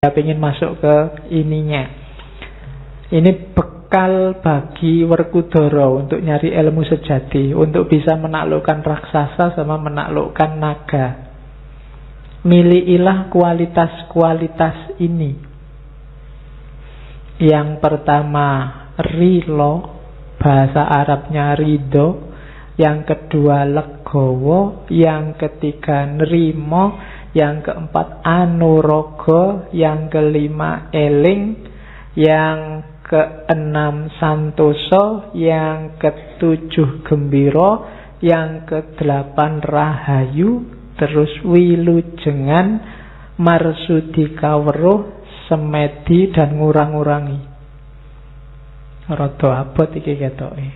Saya ingin masuk ke ininya. Ini bekal bagi Werkudara untuk nyari ilmu sejati, untuk bisa menaklukkan raksasa sama menaklukkan naga. Milikilah kualitas-kualitas ini. Yang pertama rilo, bahasa Arabnya ridho. Yang kedua legowo. Yang ketiga nerimo. Yang keempat anurogo. Yang kelima eling. Yang keenam santoso. Yang ketujuh gembiro. Yang kedelapan rahayu. Terus wilujengan, marsudi kaweruh, semedi dan ngurang-ngurangi. Rada abot iki ketoke.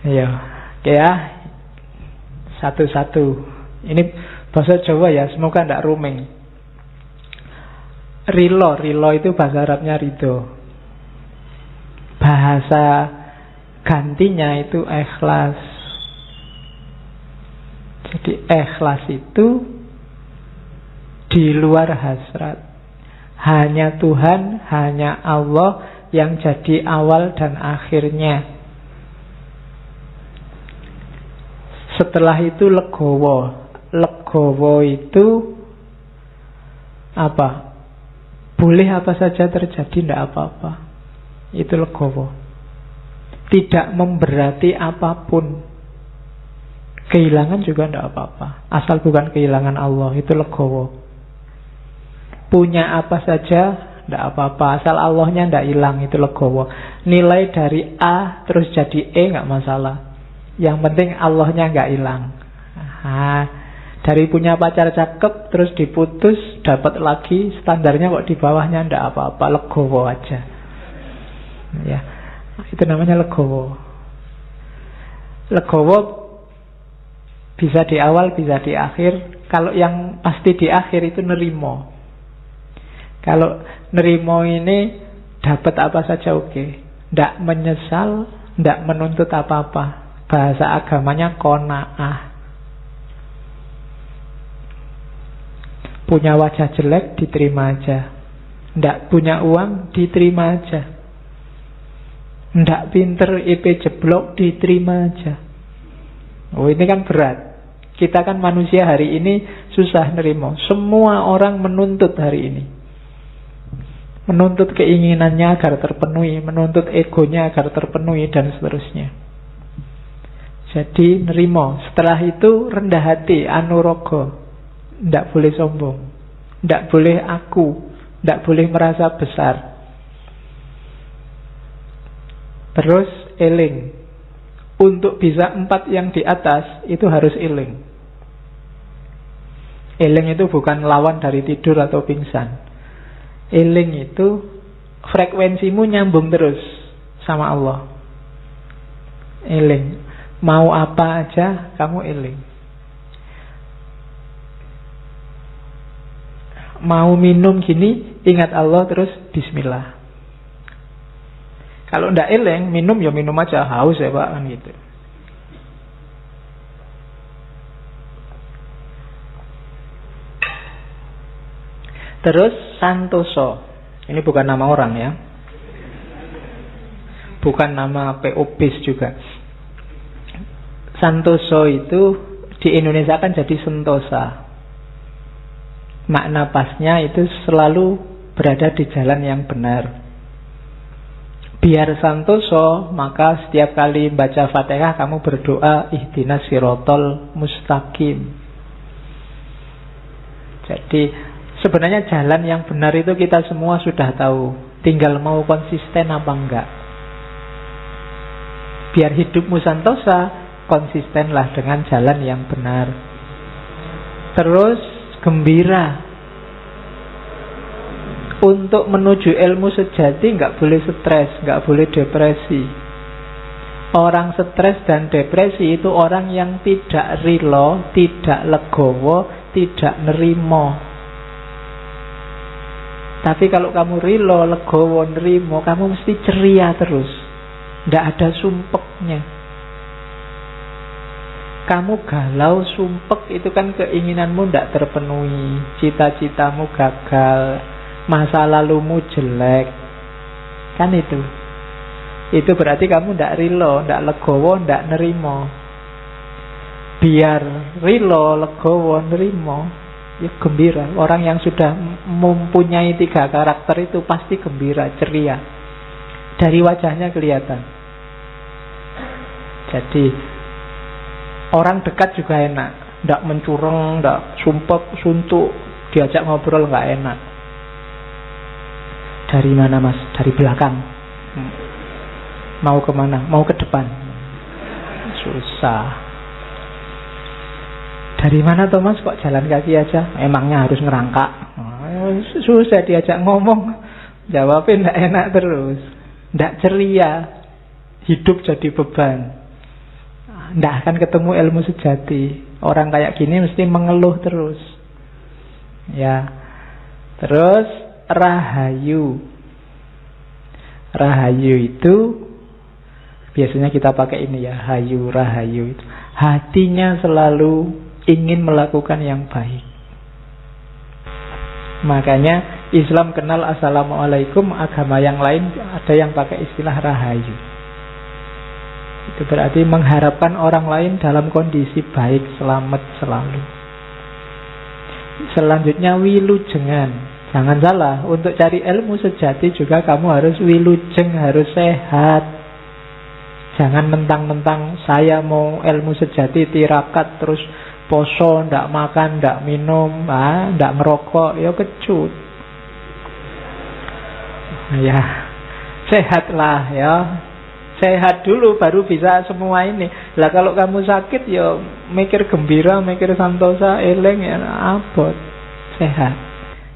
Ya, satu-satu. Ini bahasa Jawa ya, semoga tidak ruming. Rilo itu bahasa Arabnya ridho. Bahasa gantinya itu ikhlas. Jadi ikhlas itu di luar hasrat. Hanya Tuhan, hanya Allah yang jadi awal dan akhirnya. Setelah itu legowo. Legowo itu apa? Boleh apa saja terjadi, tidak apa-apa. Itu legowo. Tidak memberati apapun. Kehilangan juga tidak apa-apa. Asal bukan kehilangan Allah. Itu legowo. Punya apa saja tidak apa-apa. Asal Allahnya tidak hilang. Itu legowo. Nilai dari A terus jadi E nggak masalah. Yang penting Allahnya nggak hilang. Dari punya pacar cakep terus diputus, dapat lagi, standarnya kok di bawahnya ndak apa-apa, legowo aja. Ya, itu namanya legowo. Legowo bisa di awal, bisa di akhir. Kalau yang pasti di akhir itu nerimo. Kalau nerimo ini dapat apa saja oke. Ndak menyesal, ndak menuntut apa-apa. Bahasa agamanya qanaah. Punya wajah jelek diterima aja. Ndak punya uang diterima aja. Ndak pinter IP jeblok diterima aja. Oh, ini kan berat. Kita kan manusia hari ini susah nerimo. Semua orang menuntut hari ini. Menuntut keinginannya agar terpenuhi, menuntut egonya agar terpenuhi dan seterusnya. Jadi nerimo. Setelah itu rendah hati, anurogo. Tidak boleh sombong. Tidak boleh aku. Tidak boleh merasa besar. Terus eling. Untuk bisa 4 yang di atas itu harus eling. Eling itu bukan lawan dari tidur atau pingsan. Eling itu frekuensimu nyambung terus sama Allah. Eling. Mau apa aja kamu eling. Mau minum gini, ingat Allah terus bismillah. Kalau ndak eling, minum ya minum aja, haus ya Pak, kan gitu. Terus santoso. Ini bukan nama orang ya. Bukan nama PO bis juga. Santoso itu di Indonesia kan jadi sentosa. Makna pasnya itu selalu berada di jalan yang benar. Biar santoso, maka setiap kali baca Fatihah kamu berdoa ihdinas sirotol mustaqim. Jadi sebenarnya jalan yang benar itu kita semua sudah tahu. Tinggal mau konsisten apa enggak. Biar hidupmu santosa, konsistenlah dengan jalan yang benar. Terus gembira. Untuk menuju ilmu sejati nggak boleh stres, nggak boleh depresi. Orang stres dan depresi itu orang yang tidak rilo, tidak legowo, tidak nerimo. Tapi kalau kamu rilo, legowo, nerimo, kamu mesti ceria terus. Nggak ada sumpeknya. Kamu galau, sumpek, itu kan keinginanmu tidak terpenuhi, cita-citamu gagal, masa lalumu jelek. Kan itu. Itu berarti kamu tidak rilo, tidak legowo, tidak nerimo. Biar rilo, legowo, nerimo, ya gembira. Orang yang sudah mempunyai 3 karakter itu pasti gembira, ceria. Dari wajahnya kelihatan. Jadi orang dekat juga enak, tidak mencurang, tidak sumpek, suntuk, diajak ngobrol nggak enak. Dari mana mas? Dari belakang. Mau kemana? Mau ke depan. Susah. Dari mana Thomas? Kok jalan kaki aja? Emangnya harus ngerangkak? Susah diajak ngomong. Jawabnya tidak enak terus. Tidak ceria. Hidup jadi beban. Tidak akan ketemu ilmu sejati. Orang kayak gini mesti mengeluh terus. Ya. Terus rahayu. Rahayu itu biasanya kita pakai ini ya, hayu, rahayu itu. Hatinya selalu ingin melakukan yang baik. Makanya Islam kenal assalamualaikum, agama yang lain ada yang pakai istilah rahayu. Itu berarti mengharapkan orang lain dalam kondisi baik, selamat selalu. Selanjutnya wilujengan. Jangan salah, untuk cari ilmu sejati juga kamu harus wilujeng, harus sehat. Jangan mentang-mentang saya mau ilmu sejati tirakat terus poso, ndak makan, ndak minum, ndak ngerokok, ya kecut. Ya, sehatlah ya. Sehat dulu baru bisa semua ini. Lah kalau kamu sakit ya mikir gembira, mikir santosa, eleng ya abot. Sehat.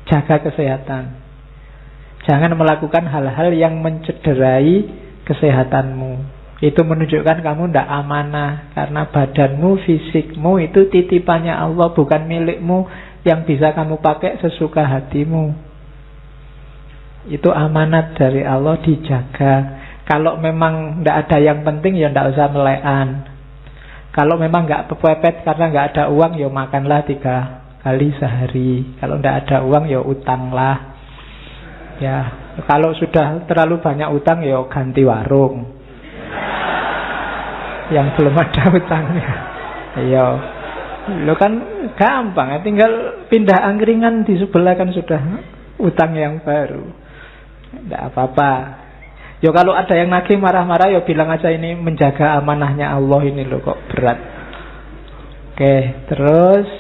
Jaga kesehatan. Jangan melakukan hal-hal yang mencederai kesehatanmu. Itu menunjukkan kamu tidak amanah. Karena badanmu, fisikmu itu titipannya Allah, bukan milikmu yang bisa kamu pakai sesuka hatimu. Itu amanat dari Allah, dijaga. Kalau memang tidak ada yang penting ya tidak usah melekan. Kalau memang nggak pepepet karena nggak ada uang ya makanlah 3 kali sehari. Kalau tidak ada uang ya utanglah. Ya, kalau sudah terlalu banyak utang ya ganti warung. Yang belum ada utangnya. Ayo. Lo kan gampang, tinggal pindah angkringan di sebelah kan sudah utang yang baru. Tidak apa-apa. Ya kalau ada yang nagih marah-marah ya bilang aja ini menjaga amanahnya Allah ini loh, kok berat. Oke, terus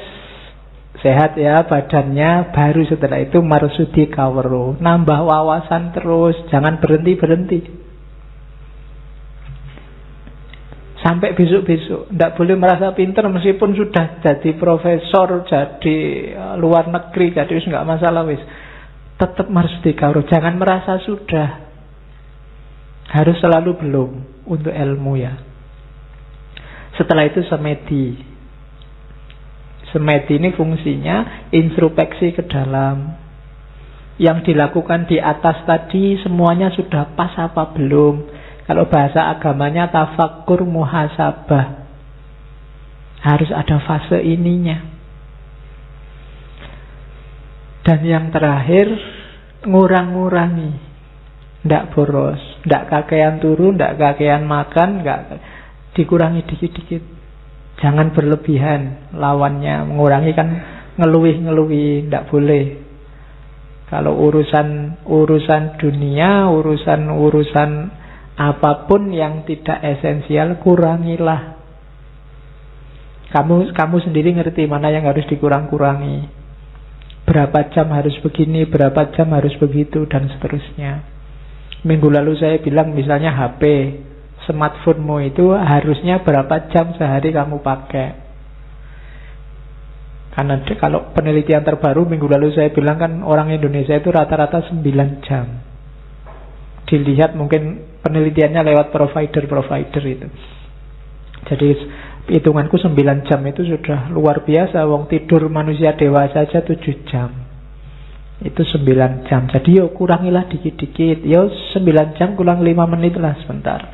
sehat ya badannya, baru setelah itu marsudi kawero, nambah wawasan terus, jangan berhenti-berhenti. Sampai besok-besok, tidak boleh merasa pintar meskipun sudah jadi profesor, jadi luar negeri, jadi wis nggak masalah wis. Tetap marsudi kawero, jangan merasa sudah. Harus selalu belum untuk ilmu ya. Setelah itu semedi. Semedi ini fungsinya introspeksi ke dalam. Yang dilakukan di atas tadi semuanya sudah pas apa belum? Kalau bahasa agamanya tafakkur muhasabah. Harus ada fase ininya. Dan yang terakhir, ngurang-ngurangi. Tidak boros, tidak kakean turu, tidak kakean makan, tidak, dikurangi dikit-dikit. Jangan berlebihan. Lawannya mengurangi kan ngeluih-ngeluih, tidak boleh. Kalau urusan dunia, urusan apapun yang tidak esensial, kurangilah. Kamu sendiri ngerti mana yang harus dikurang-kurangi. Berapa jam harus begini, berapa jam harus begitu, dan seterusnya. Minggu lalu saya bilang misalnya HP, smartphone-mu itu harusnya berapa jam sehari kamu pakai. Karena kalau penelitian terbaru minggu lalu saya bilang kan orang Indonesia itu rata-rata 9 jam. Dilihat mungkin penelitiannya lewat provider itu. Jadi hitunganku 9 jam itu sudah luar biasa. Wong tidur manusia dewasa saja 7 jam. Itu 9 jam. Jadi yo kurangilah dikit-dikit. Yo 9 jam kurang 5 menit lah sebentar.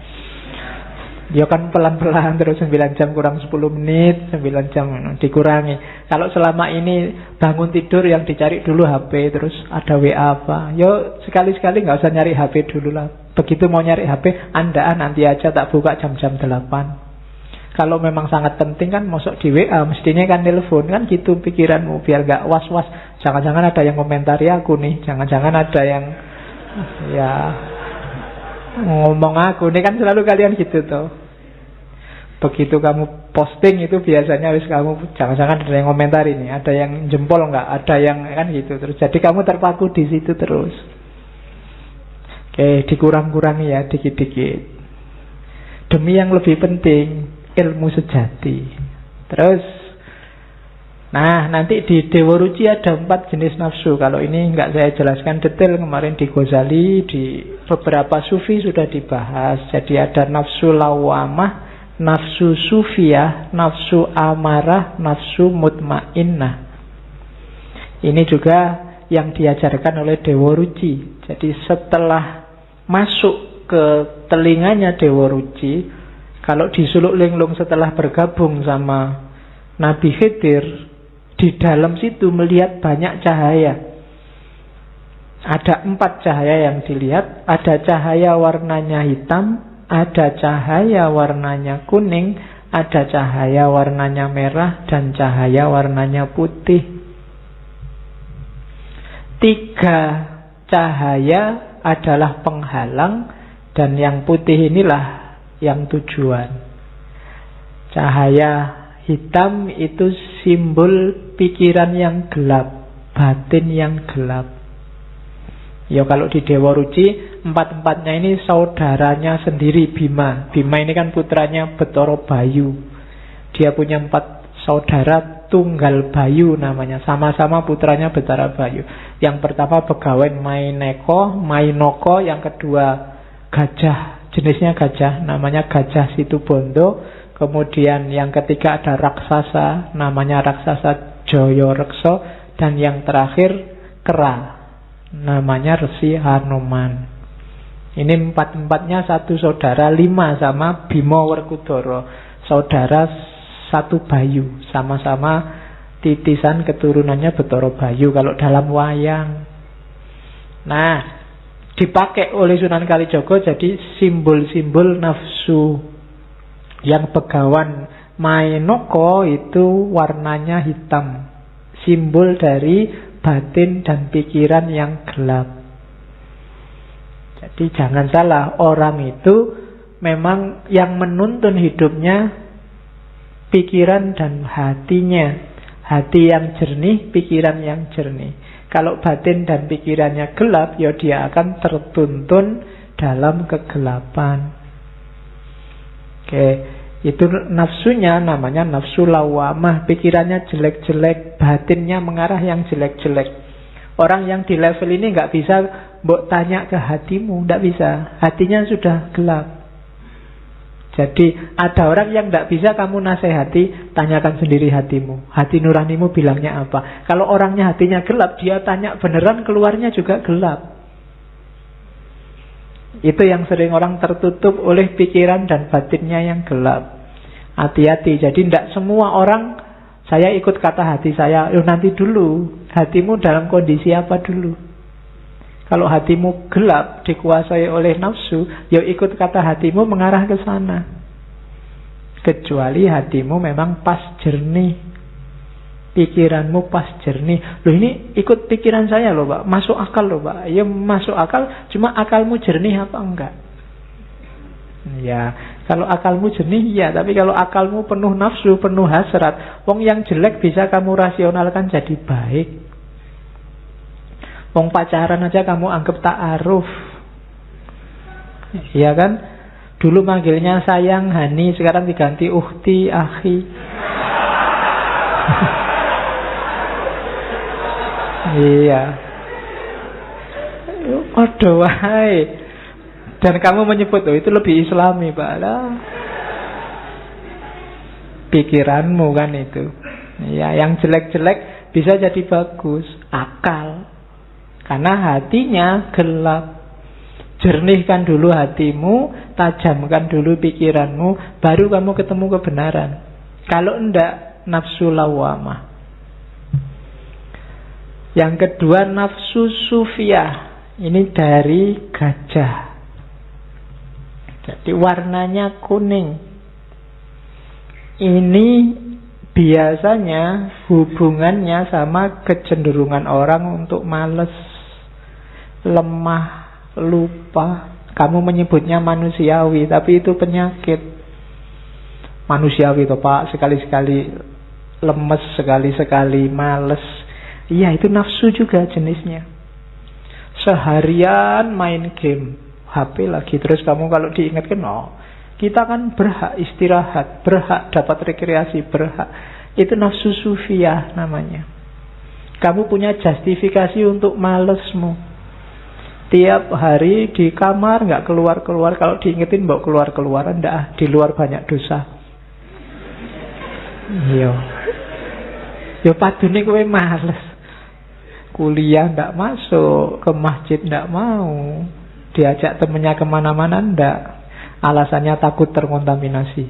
Ya kan pelan-pelan terus 9 jam kurang 10 menit, 9 jam dikurangi. Kalau selama ini bangun tidur yang dicari dulu HP, terus ada WA apa. Ya sekali-sekali nggak usah nyari HP dulu lah. Begitu mau nyari HP, andaan nanti aja tak buka jam-jam 8. Kalau memang sangat penting kan masuk di WA, mestinya kan telepon kan gitu pikiranmu biar nggak was-was. Jangan-jangan ada yang komentari aku nih, jangan-jangan ada yang ya ngomong aku ini kan selalu kalian gitu tuh. Begitu kamu posting itu biasanya wis kamu jangan-jangan ada yang komentar ini, ada yang jempol nggak, ada yang kan gitu terus. Jadi kamu terpaku di situ terus. Oke, dikurang-kurangi ya dikit-dikit. Demi yang lebih penting, ilmu sejati. Terus nah, nanti di Dewa Ruci ada 4 jenis nafsu. Kalau ini nggak saya jelaskan detail, kemarin di Ghazali, di beberapa sufi sudah dibahas. Jadi ada nafsu lawamah, nafsu sufiyah, nafsu amarah, nafsu mutmainnah. Ini juga yang diajarkan oleh Dewa Ruci. Jadi setelah masuk ke telinganya Dewa Ruci, kalau disuluk linglung setelah bergabung sama Nabi Khidir, di dalam situ melihat banyak cahaya. Ada 4 cahaya yang dilihat. Ada cahaya warnanya hitam, ada cahaya warnanya kuning, ada cahaya warnanya merah, dan cahaya warnanya putih. 3 cahaya adalah penghalang, dan yang putih inilah yang tujuan. Cahaya hitam itu simbol pikiran yang gelap, batin yang gelap. Ya kalau di Dewa Ruci 4-4-nya ini saudaranya sendiri Bima. Bima ini kan putranya Betara Bayu. Dia punya 4 saudara tunggal Bayu namanya. Sama-sama putranya Betara Bayu. Yang pertama Begawan Mainoko, yang kedua gajah, jenisnya gajah, namanya Gajah Situbondo. Kemudian yang ketiga ada raksasa, namanya raksasa Joyorekso. Dan yang terakhir kera, namanya Resi Hanuman. Ini 4-4-nya satu saudara, 5 sama Bima Werkudara, saudara satu Bayu, sama-sama titisan keturunannya Betara Bayu kalau dalam wayang. Nah, dipakai oleh Sunan Kalijaga jadi simbol-simbol nafsu. Yang Begawan Mainoko itu warnanya hitam, simbol dari batin dan pikiran yang gelap. Jadi jangan salah, orang itu memang yang menuntun hidupnya pikiran dan hatinya. Hati yang jernih, pikiran yang jernih. Kalau batin dan pikirannya gelap, ya dia akan tertuntun dalam kegelapan. Oke, itu nafsunya namanya nafsu lawamah. Pikirannya jelek-jelek, batinnya mengarah yang jelek-jelek. Orang yang di level ini nggak bisa mbok tanya ke hatimu, nggak bisa. Hatinya sudah gelap. Jadi ada orang yang nggak bisa kamu nasihati, tanyakan sendiri hatimu. Hati nuranimu bilangnya apa? Kalau orangnya hatinya gelap, dia tanya beneran keluarnya juga gelap. Itu yang sering orang tertutup oleh pikiran dan batinnya yang gelap. Hati-hati, jadi tidak semua orang saya ikut kata hati saya. Nanti dulu, hatimu dalam kondisi apa dulu? Kalau hatimu gelap, dikuasai oleh nafsu, ya ikut kata hatimu mengarah ke sana. Kecuali hatimu memang pas jernih, pikiranmu pas jernih. Loh ini ikut pikiran saya loh Pak, masuk akal loh Pak. Ya masuk akal, cuma akalmu jernih apa enggak? Ya, kalau akalmu jernih ya, tapi kalau akalmu penuh nafsu, penuh hasrat, wong yang jelek bisa kamu rasionalkan jadi baik. Wong pacaran aja kamu anggap ta'aruf. Iya kan? Dulu manggilnya sayang, hani, sekarang diganti ukhti, akhi. Iya. Waduh, wahai. Dan kamu menyebut, oh itu lebih islami, Pak. Lah. Pikiranmu kan itu. Ya, yang jelek-jelek bisa jadi bagus. Akal. Karena hatinya gelap. Jernihkan dulu hatimu, tajamkan dulu pikiranmu, baru kamu ketemu kebenaran. Kalau enggak, nafsu lawamah. Yang kedua, nafsu sufiyah. Ini dari gajah. Jadi warnanya kuning. Ini biasanya hubungannya sama kecenderungan orang untuk malas, lemah, lupa. Kamu menyebutnya manusiawi, tapi itu penyakit. Manusiawi itu Pak, sekali-sekali lemes, sekali-sekali males. Iya, itu nafsu juga jenisnya. Seharian main game, HP lagi, terus kamu kalau diingatkan, kita kan berhak istirahat, berhak dapat rekreasi, berhak. Itu nafsu sufiyah namanya. Kamu punya justifikasi untuk malesmu. Tiap hari di kamar nggak keluar-keluar. Kalau diingetin bawa keluar-keluaran, ndak, di luar banyak dosa. Yo padune kowe males. Kuliah ndak masuk, ke masjid ndak mau, diajak temennya kemana-mana ndak. Alasannya takut terkontaminasi.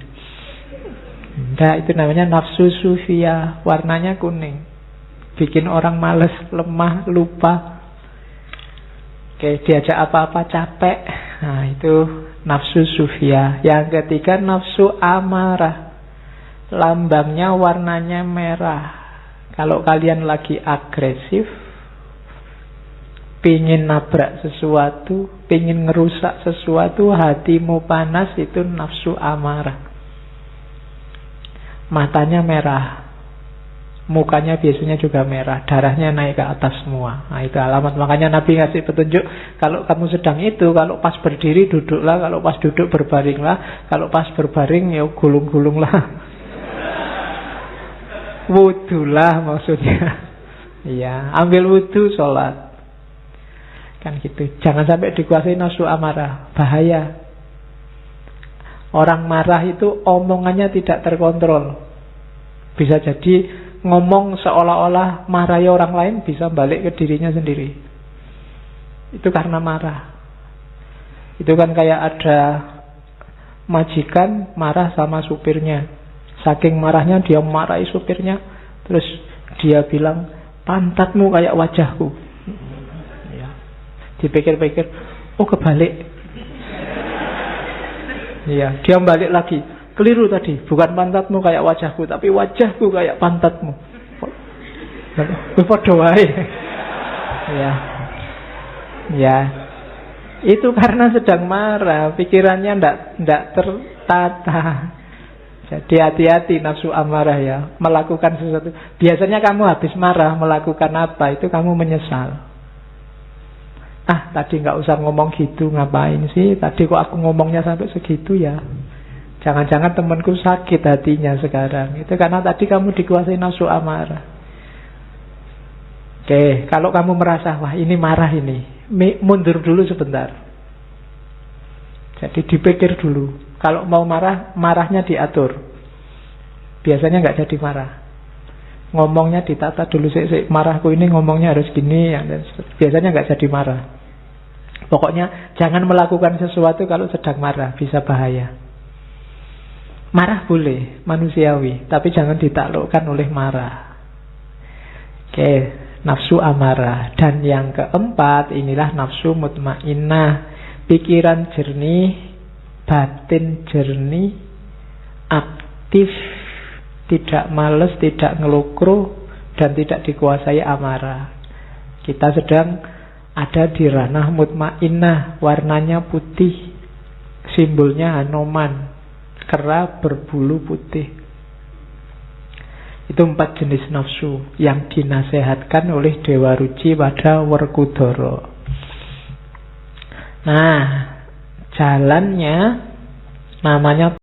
Ndak, itu namanya nafsu sufiyah. Warnanya kuning. Bikin orang males, lemah, lupa. Oke, diajak apa-apa capek. Nah, itu nafsu sufiyah. Yang ketiga, nafsu amarah. Lambangnya warnanya merah. Kalau kalian lagi agresif, pingin nabrak sesuatu, pingin ngerusak sesuatu, hatimu panas, itu nafsu amarah. Matanya merah, mukanya biasanya juga merah, darahnya naik ke atas semua. Nah, itu alamat. Makanya Nabi ngasih petunjuk, kalau kamu sedang itu, kalau pas berdiri duduklah, kalau pas duduk berbaringlah, kalau pas berbaring ya gulung-gulunglah. Wudulah maksudnya. Iya, ambil wudu, sholat. Kan gitu. Jangan sampai dikuasai nafsu amarah, bahaya. Orang marah itu omongannya tidak terkontrol. Bisa jadi ngomong seolah-olah marahi orang lain, bisa balik ke dirinya sendiri. Itu karena marah. Itu kan kayak ada majikan marah sama supirnya. Saking marahnya dia marahi supirnya, terus dia bilang, pantatmu kayak wajahku. Ya. Dipikir-pikir, oh kebalik. Iya, dia balik lagi. Keliru tadi, bukan pantatmu kayak wajahku, tapi wajahku kayak pantatmu. Padha wae. Ya. Ya. Itu karena sedang marah, pikirannya ndak tertata. Jadi hati-hati nafsu amarah ya, melakukan sesuatu. Biasanya kamu habis marah melakukan apa, itu kamu menyesal. Tadi nggak usah ngomong gitu, ngapain sih? Tadi kok aku ngomongnya sampai segitu ya? Jangan-jangan temanku sakit hatinya sekarang. Itu karena tadi kamu dikuasai nafsu amarah. Oke, kalau kamu merasa, wah ini marah ini, mundur dulu sebentar. Jadi dipikir dulu. Kalau mau marah, marahnya diatur. Biasanya nggak jadi marah. Ngomongnya ditata dulu. Marahku ini ngomongnya harus gini. Biasanya nggak jadi marah. Pokoknya jangan melakukan sesuatu kalau sedang marah, bisa bahaya. Marah boleh, manusiawi, tapi jangan ditaklukkan oleh marah. Oke, nafsu amarah. Dan yang keempat, inilah nafsu mutmainnah. Pikiran jernih, batin jernih, aktif, tidak males, tidak ngelukruh, dan tidak dikuasai amarah. Kita sedang ada di ranah mutmainnah, warnanya putih, simbolnya Hanoman, kera berbulu putih. Itu 4 jenis nafsu yang dinasehatkan oleh Dewa Ruci pada Werkudara. Nah, jalannya namanya